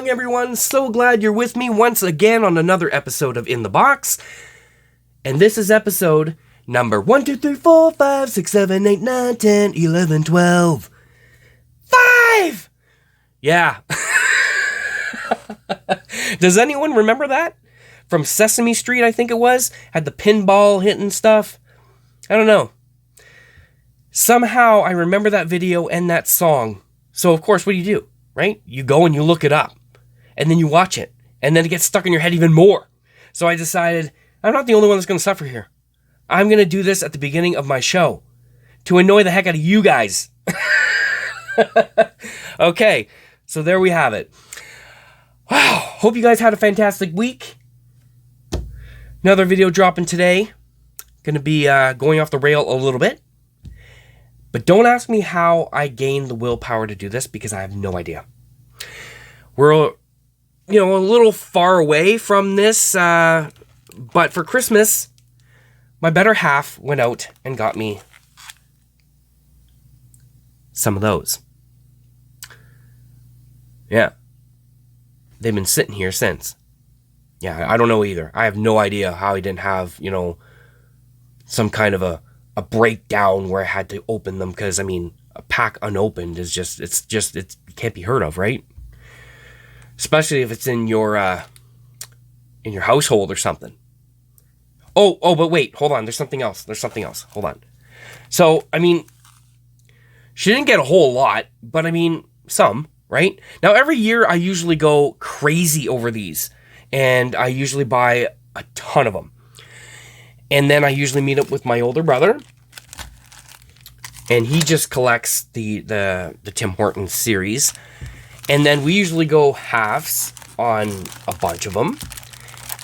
along, everyone? So glad you're with me once again on another episode of In the Box. And this is episode number 1, 2, 3, 4, 5, 6, 7, 8, 9, 10, 11, 12. 5! Yeah. Does anyone remember that? From Sesame Street, I think it was? Had the pinball hitting stuff? I don't know. Somehow I remember that video and that song. So, of course, what do? Right? You go and you look it up. And then you watch it. And then it gets stuck in your head even more. So I decided, I'm not the only one that's going to suffer here. I'm going to do this at the beginning of my show. To annoy the heck out of you guys. Okay. So there we have it. Wow. Hope you guys had a fantastic week. Another video dropping today. Going to be going off the rail a little bit. But don't ask me how I gained the willpower to do this because I have no idea. We're, a little far away from this. But for Christmas, my better half went out and got me some of those. Yeah. They've been sitting here since. Yeah, I don't know either. I have no idea how he didn't have, some kind of a breakdown where I had to open them because, a pack unopened is it can't be heard of, right? Especially if it's in your household or something. Oh, but wait, hold on. There's something else. Hold on. So, she didn't get a whole lot, but some, right? Now, every year I usually go crazy over these and I usually buy a ton of them. And then I usually meet up with my older brother. And he just collects the Tim Hortons series. And then we usually go halves on a bunch of them.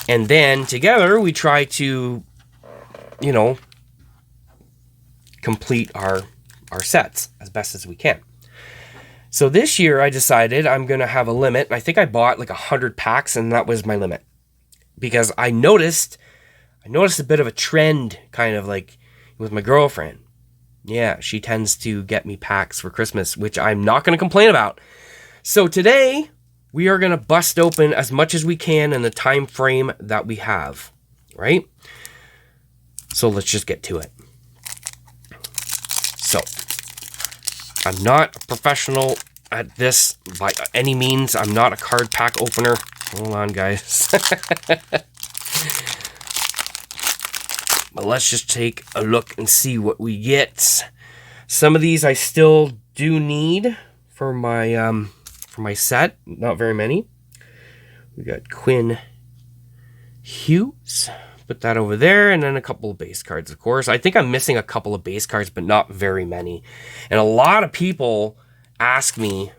And then together we try to, complete our sets as best as we can. So this year I decided I'm going to have a limit. And I think I bought like 100 packs and that was my limit. Because I noticed a bit of a trend kind of like with my girlfriend. Yeah, she tends to get me packs for Christmas, which I'm not going to complain about. So today, we are going to bust open as much as we can in the time frame that we have, right? So let's just get to it. So, I'm not a professional at this by any means. I'm not a card pack opener. Hold on, guys. But let's just take a look and see what we get. Some of these I still do need for my set. Not very many. We got Quinn Hughes. Put that over there. And then a couple of base cards, of course. I think I'm missing a couple of base cards, but not very many. And a lot of people ask me,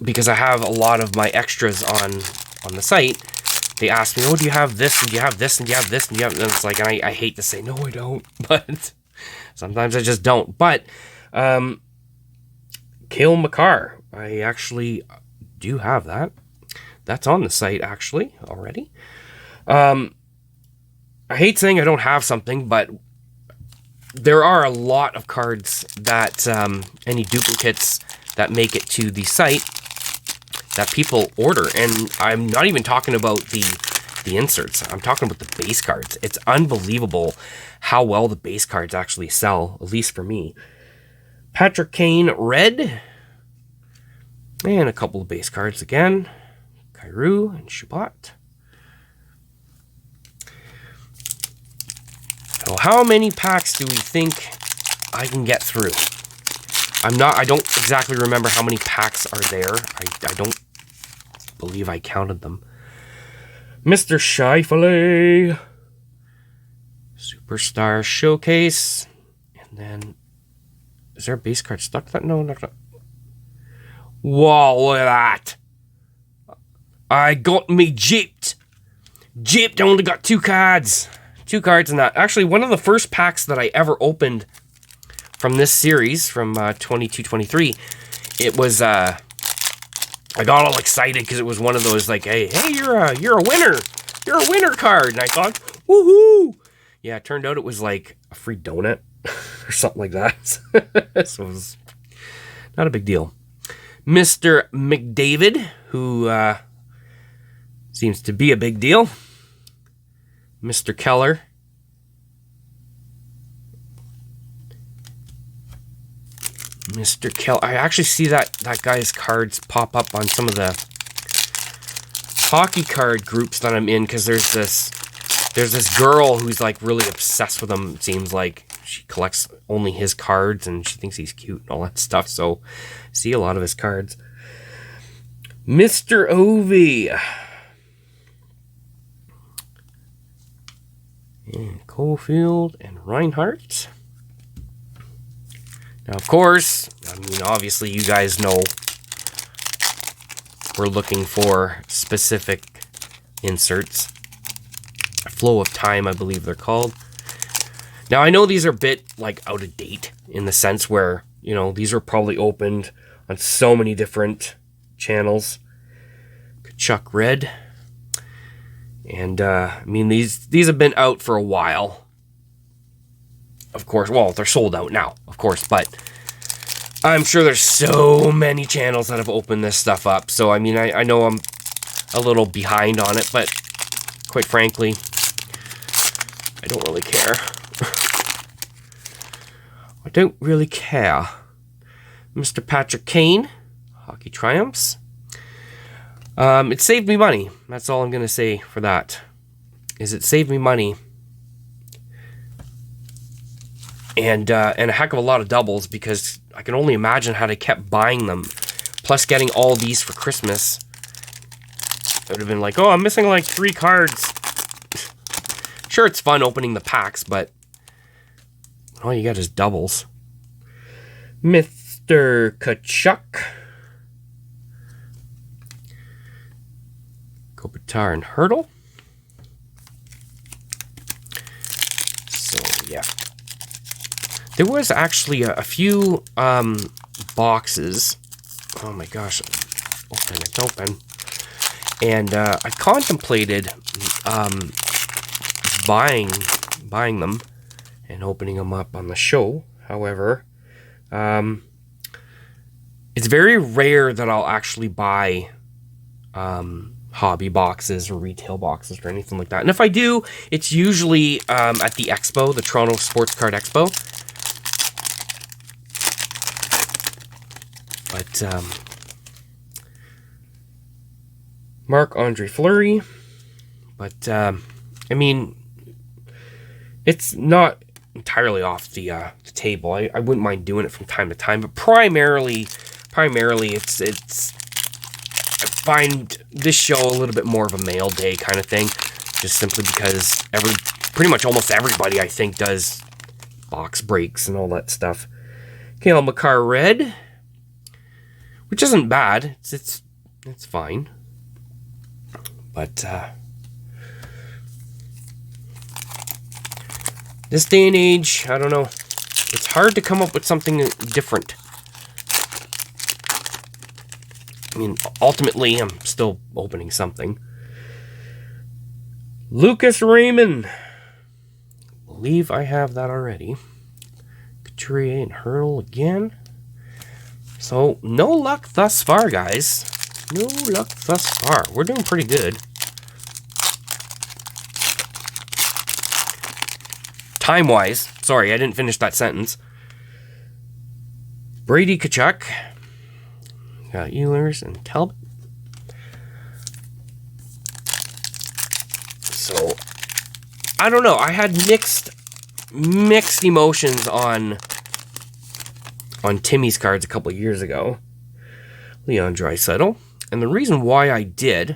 because I have a lot of my extras on the site. They ask me, do you have this, and do you have this, and do you have this, and do you have... And it's like, and I hate to say, no, I don't. But sometimes I just don't. But Cale Makar, I actually do have that. That's on the site, actually, already. I hate saying I don't have something, but there are a lot of cards that, any duplicates that make it to the site that people order, and I'm not even talking about the inserts. I'm talking about the base cards. It's unbelievable how well the base cards actually sell, at least for me. Patrick Kane Red, and a couple of base cards again. Kyrou and Shabbat. So how many packs do we think I can get through? I don't exactly remember how many packs are there. I don't believe I counted them. Mr. Scheifele. Superstar Showcase. And then, is there a base card stuck? No, not. Whoa, look at that. I got me gypped. Gypped, I only got 2 cards. 2 cards in that. Actually, one of the first packs that I ever opened from this series, from 22-23, it was, I got all excited because it was one of those like, hey, you're a winner. You're a winner card. And I thought, woohoo. Yeah, it turned out it was like a free donut or something like that. So it was not a big deal. Mr. McDavid, who seems to be a big deal. Mr. Keller. Mr. Keller. I actually see that guy's cards pop up on some of the hockey card groups that I'm in, because there's this girl who's like really obsessed with him. It seems like she collects only his cards and she thinks he's cute and all that stuff. So I see a lot of his cards. Mr. Ovie. And Caulfield and Reinhardt. Now, of course, I mean, obviously you guys know we're looking for specific inserts. Flow of Time, I believe they're called. Now, I know these are a bit, like, out of date in the sense where, you know, these are probably opened on so many different channels. Kachuk Red. And, I mean, these have been out for a while. Of course, well, they're sold out now, of course, but I'm sure there's so many channels that have opened this stuff up. So, I mean, I know I'm a little behind on it, but quite frankly, I don't really care. I don't really care. Mr. Patrick Kane, Hockey Triumphs. It saved me money. That's all I'm going to say for that. Is it saved me money. And a heck of a lot of doubles, because I can only imagine how they kept buying them. Plus getting all these for Christmas. I would have been like, oh, I'm missing like 3 cards. Sure, it's fun opening the packs, but all you got is doubles. Mr. Kachuk. Kopitar and Hurdle. So, yeah. There was actually a few boxes. Oh my gosh. Open. And I contemplated buying them and opening them up on the show. However, it's very rare that I'll actually buy hobby boxes or retail boxes or anything like that. And if I do, it's usually at the expo, the Toronto Sports Card Expo. But Marc-Andre Fleury. But I mean, it's not entirely off the table. I wouldn't mind doing it from time to time, but primarily it's I find this show a little bit more of a mail day kind of thing, just simply because pretty much almost everybody, I think, does box breaks and all that stuff. Cale Makar Red, which isn't bad. It's fine, but this day and age, I don't know. It's hard to come up with something different. I mean, ultimately, I'm still opening something. Lucas Raymond. I believe I have that already. Couturier and Hurdle again. So, no luck thus far, guys. No luck thus far. We're doing pretty good. Time-wise. Sorry, I didn't finish that sentence. Brady Tkachuk. Got Ehlers and Talbot. So, I don't know. I had mixed emotions on Timmy's cards a couple of years ago. Leon Draisaitl. And the reason why I did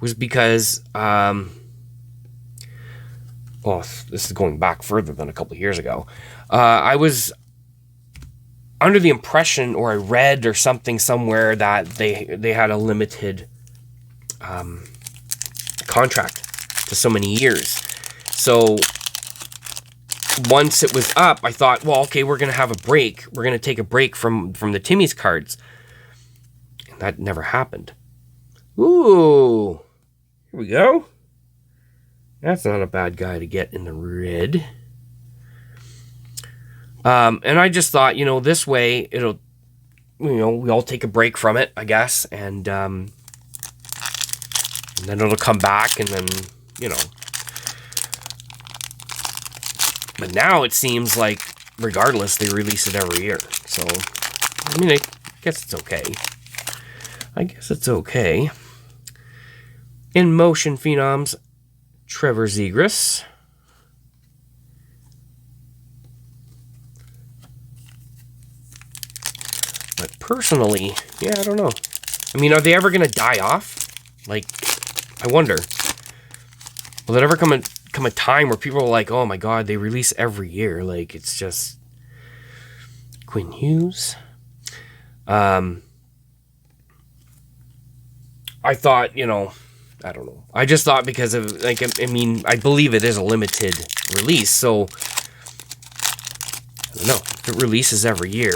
was because, well, this is going back further than a couple of years ago. I was under the impression, or I read or something somewhere, that they had a limited contract to so many years. So once it was up, I thought, well, okay, we're going to have a break. We're going to take a break from the Timmy's cards. And that never happened. Ooh, here we go. That's not a bad guy to get in the red. And I just thought, this way we all take a break from it, I guess, and then it'll come back, and then, But now it seems like, regardless, they release it every year. So, I mean, I guess it's okay. In Motion Phenoms, Trevor Zegras. But personally, I don't know. I mean, are they ever going to die off? Like, I wonder. Will it ever come a time where people are like, oh my god, they release every year? Like, it's just... Quinn Hughes. I thought, I don't know. I just thought because of, like, I mean, I believe it is a limited release, so... I don't know. If it releases every year...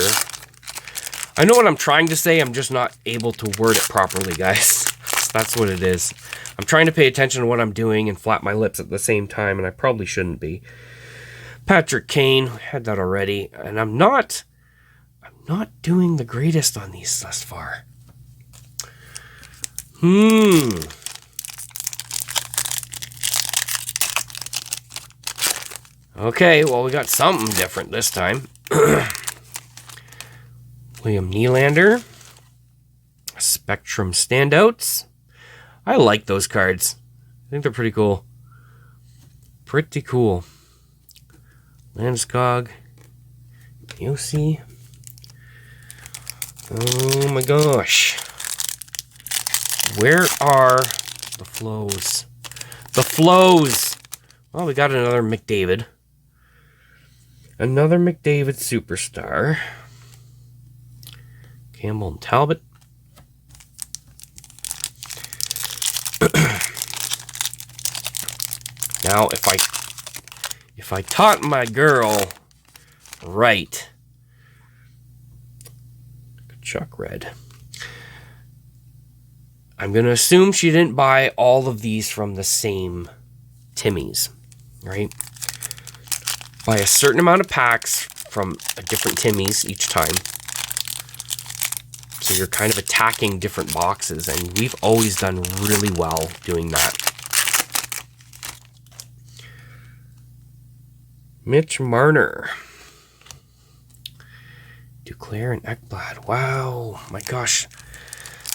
I know what I'm trying to say, I'm just not able to word it properly, guys. That's what it is. I'm trying to pay attention to what I'm doing and flap my lips at the same time, and I probably shouldn't be. Patrick Kane, had that already, and I'm not doing the greatest on these thus far. Okay, well, we got something different this time. William Nylander. Spectrum Standouts. I like those cards. I think they're pretty cool. Landeskog. Yossi. Oh my gosh. Where are the flows? Well, we got another McDavid. Another McDavid superstar. Campbell and Talbot. Now, if I taught my girl right, Chuck Red, I'm going to assume she didn't buy all of these from the same Timmy's, right? Buy a certain amount of packs from a different Timmy's each time. So you're kind of attacking different boxes, and we've always done really well doing that. Mitch Marner. Duclair and Ekblad. Wow, my gosh.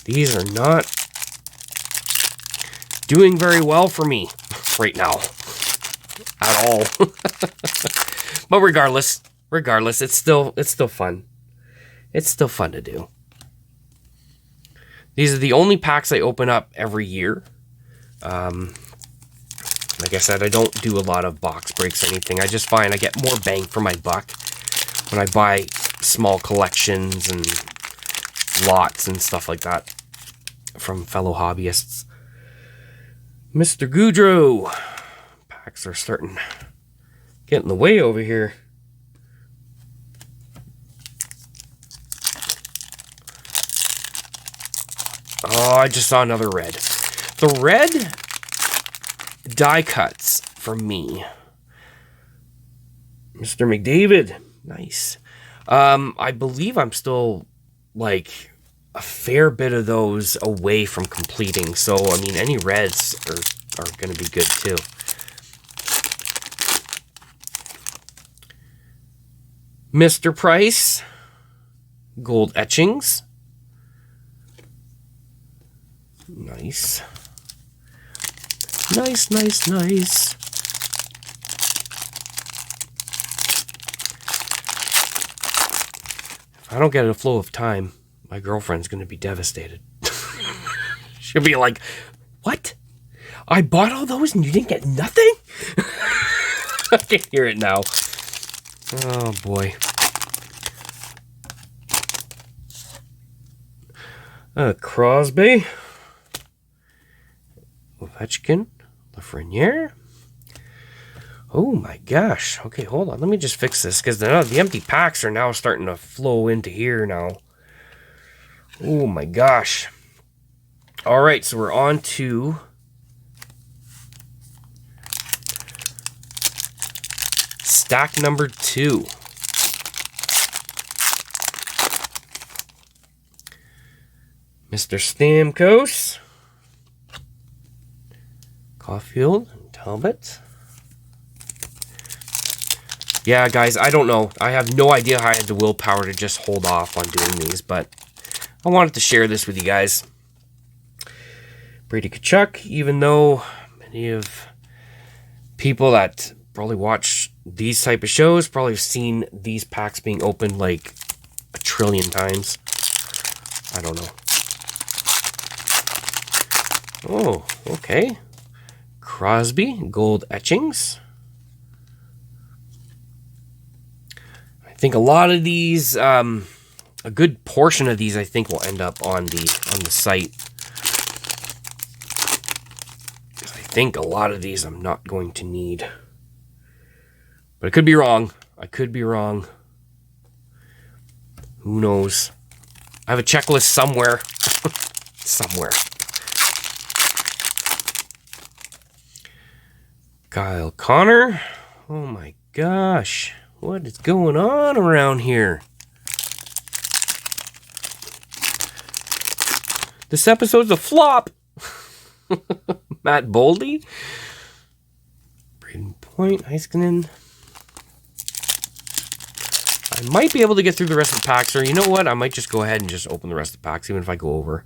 These are not doing very well for me right now. At all. But regardless, it's still fun. It's still fun to do. These are the only packs I open up every year. Like I said, I don't do a lot of box breaks or anything. I just find I get more bang for my buck when I buy small collections and lots and stuff like that from fellow hobbyists. Mr. Goudreau. Packs are starting to get in the way over here. Oh, I just saw another red. The red die cuts for me. Mr. McDavid. Nice. I believe I'm still, like, a fair bit of those away from completing. So, I mean, any reds are going to be good, too. Mr. Price. Gold etchings. Nice. Nice. If I don't get a flow of time, my girlfriend's going to be devastated. She'll be like, what? I bought all those and you didn't get nothing? I can hear it now. Oh, boy. Crosby. Ovechkin. Lafreniere. Oh my gosh. Okay, hold on. Let me just fix this because the empty packs are now starting to flow into here now. Oh my gosh. All right, so we're on to stack number 2. Mr. Stamkos, Caulfield, and Talbot. Yeah, guys, I don't know. I have no idea how I had the willpower to just hold off on doing these, but I wanted to share this with you guys. Brady Tkachuk, even though many of people that probably watch these type of shows probably have seen these packs being opened like a trillion times. I don't know. Oh, okay. Crosby, gold etchings. I think a lot of these, a good portion of these, I think, will end up on the site. I think a lot of these I'm not going to need, but I could be wrong. I could be wrong. Who knows? I have a checklist somewhere. Somewhere. Kyle Connor. Oh my gosh. What is going on around here? This episode's a flop. Matt Boldy. Braden Point. Heiskanen. I might be able to get through the rest of the packs, or you know what? I might just go ahead and just open the rest of the packs, even if I go over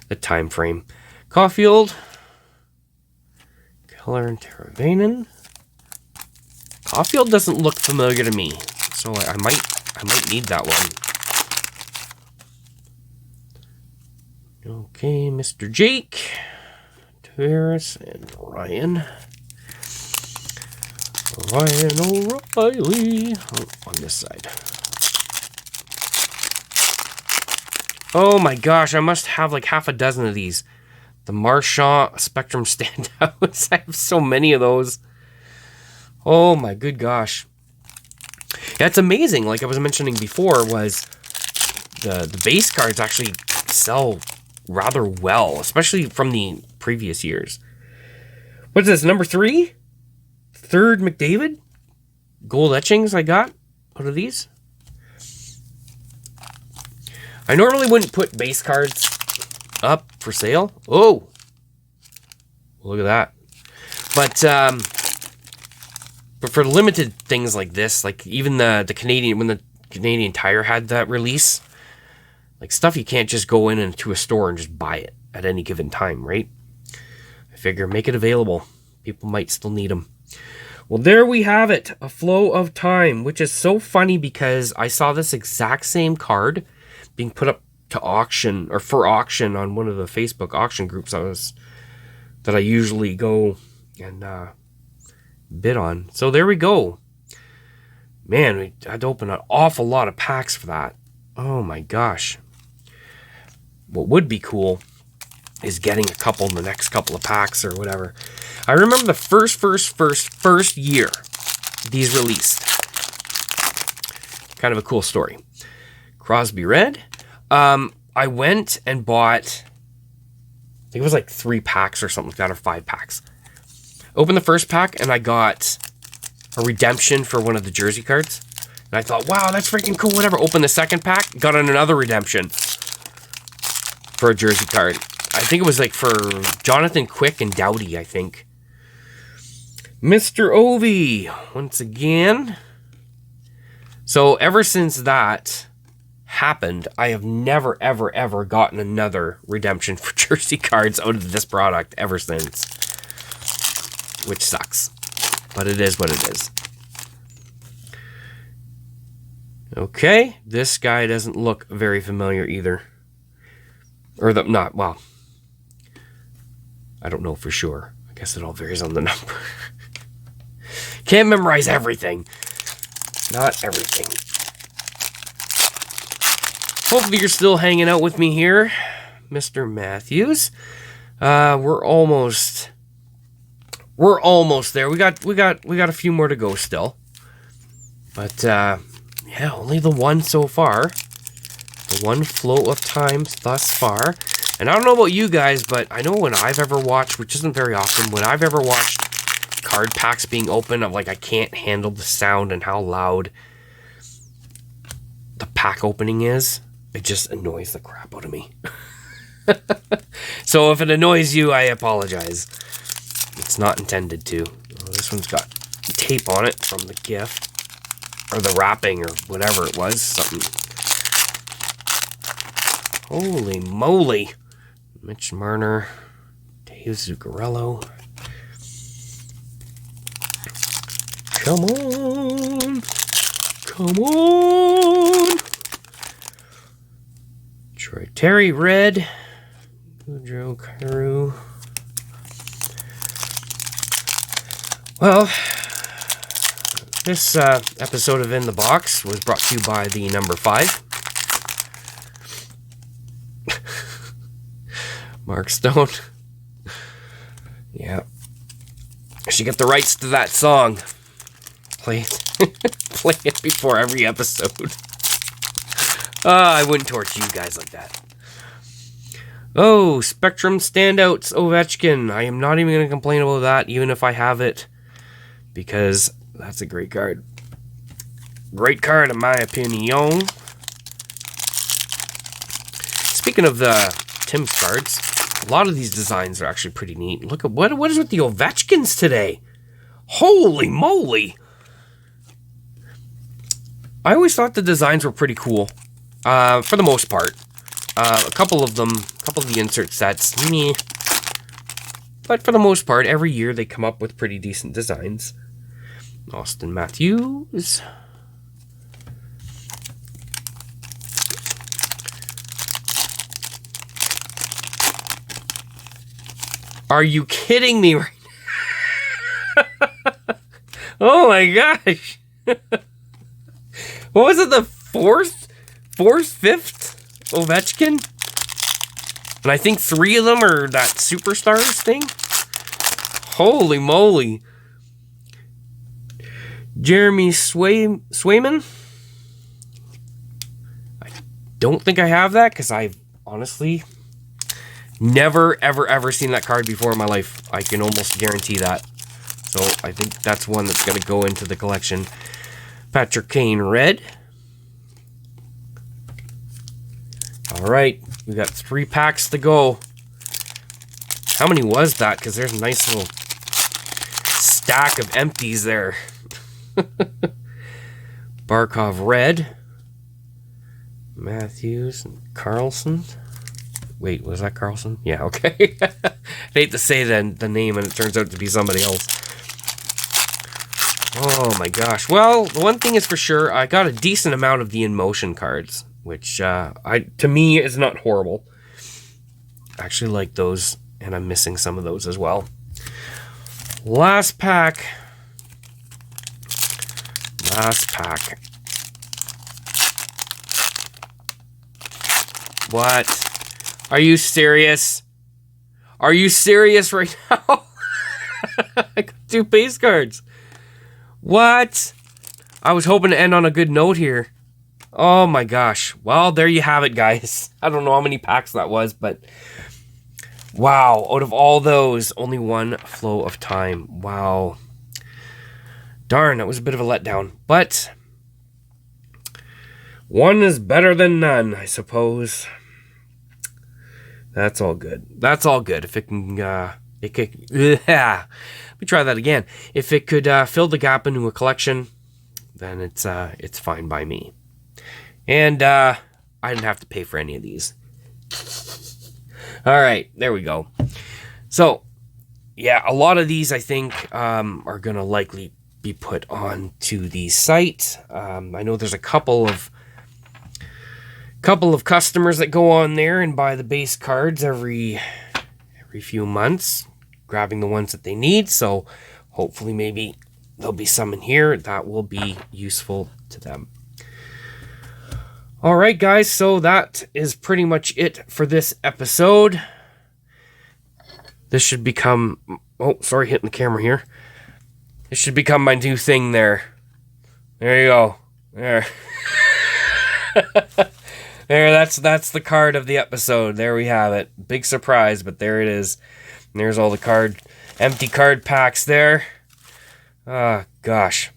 the time frame. Caulfield. Keller and Teravainen. Caulfield doesn't look familiar to me, so I might need that one. Okay, Mr. Jake, Tavares, and Ryan O'Reilly on this side. Oh my gosh, I must have like half a dozen of these. The Marchand Spectrum standouts. I have so many of those. Oh my good gosh. Yeah, it's amazing. Like I was mentioning before, was the base cards actually sell rather well, especially from the previous years. What's this, number 3? Third McDavid? Gold etchings I got out of these. I normally wouldn't put base cards up for sale. Oh, look at that. But for limited things like this, like even the Canadian, when the Canadian Tire had that release, like stuff you can't just go into a store and just buy it at any given time, right? I figure make it available. People might still need them. Well, there we have it. A Flow of Time, which is so funny because I saw this exact same card being put up to auction, or for auction, on one of the Facebook auction groups that I usually go and bid on. So there we go. Man, we had to open an awful lot of packs for that. Oh my gosh. What would be cool is getting a couple in the next couple of packs or whatever. I remember the first year these released. Kind of a cool story. Crosby Red. I went and bought, I think it was like 3 packs or something like that, or 5 packs. Opened the first pack and I got a redemption for one of the jersey cards. And I thought, wow, that's freaking cool, whatever. Opened the second pack, got another redemption for a jersey card. I think it was like for Jonathan Quick and Doughty, I think. Mr. Ovie, once again. So ever since that happened, I have never, ever gotten another redemption for jersey cards out of this product ever since. Which sucks. But it is what it is. Okay, this guy doesn't look very familiar either. Or well, I don't know for sure. I guess it all varies on the number. Can't memorize everything. Not everything. Hopefully you're still hanging out with me here, Mr. Matthews. We're almost there. We got a few more to go still. But yeah, only the one so far. The one Flow of Time thus far. And I don't know about you guys, but I know when I've ever watched, which isn't very often, when I've ever watched card packs being open, I'm like, I can't handle the sound and how loud the pack opening is. It just annoys the crap out of me. So if it annoys you, I apologize. It's not intended to. Oh, this one's got tape on it from the gift. Or the wrapping or whatever it was. Something. Holy moly. Mitch Marner. Dave Zuccarello. Come on. Come on. Troy Terry Red. Boudreaux Carew. Well, this episode of In the Box was brought to you by the number 5. Mark Stone. Yeah. I should get the rights to that song. Play it before every episode. I wouldn't torture you guys like that. Oh, Spectrum Standouts Ovechkin. I am not even going to complain about that, even if I have it. Because that's a great card. Great card, in my opinion. Speaking of the Tim's cards, a lot of these designs are actually pretty neat. Look at what is with the Ovechkins today. Holy moly. I always thought the designs were pretty cool. For the most part. A couple of the insert sets, meh. But for the most part, every year they come up with pretty decent designs. Austin Matthews. Are you kidding me right now? Oh my gosh. What was it, the fourth, fifth Ovechkin? And I think 3 of them are that Superstars thing. Holy moly. Jeremy Swayman. I don't think I have that because I've honestly never, ever seen that card before in my life. I can almost guarantee that. So I think that's one that's going to go into the collection. Patrick Kane Red. All right, we got 3 packs to go. How many was that? Because there's a nice little stack of empties there. Barkov Red. Matthews and Carlson. Wait, was that Carlson? Yeah, okay. I hate to say the name and it turns out to be somebody else. Oh my gosh. Well, the one thing is for sure, I got a decent amount of the in motion cards, which to me is not horrible. I actually like those, and I'm missing some of those as well. Last pack. What? Are you serious? Are you serious right now? I got 2 base cards. What? I was hoping to end on a good note here. Oh my gosh. Well, there you have it, guys. I don't know how many packs that was, but wow. Out of all those, only 1 flow of time. Wow. Darn, that was a bit of a letdown. But 1 is better than none, I suppose. That's all good. That's all good. If it can, let me try that again. If it could fill the gap into a collection, then it's fine by me. And I didn't have to pay for any of these. All right, there we go. So, yeah, a lot of these I think are gonna likely be put onto the site. I know there's a couple of customers that go on there and buy the base cards every few months, grabbing the ones that they need. So hopefully maybe there'll be some in here that will be useful to them. All right, guys, so that is pretty much it for this episode. This should become... Oh, sorry, hitting the camera here. This should become my new thing there. There you go. There. There, that's the card of the episode. There we have it. Big surprise, but there it is. And there's all the empty card packs there. Ah, gosh.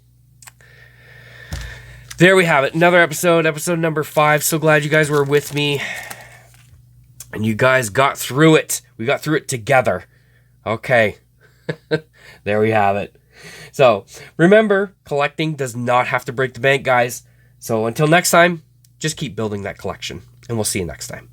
There we have it. Another episode number 5. So glad you guys were with me. And you guys got through it. We got through it together. Okay. There we have it. So, remember, collecting does not have to break the bank, guys. So, until next time, just keep building that collection. And we'll see you next time.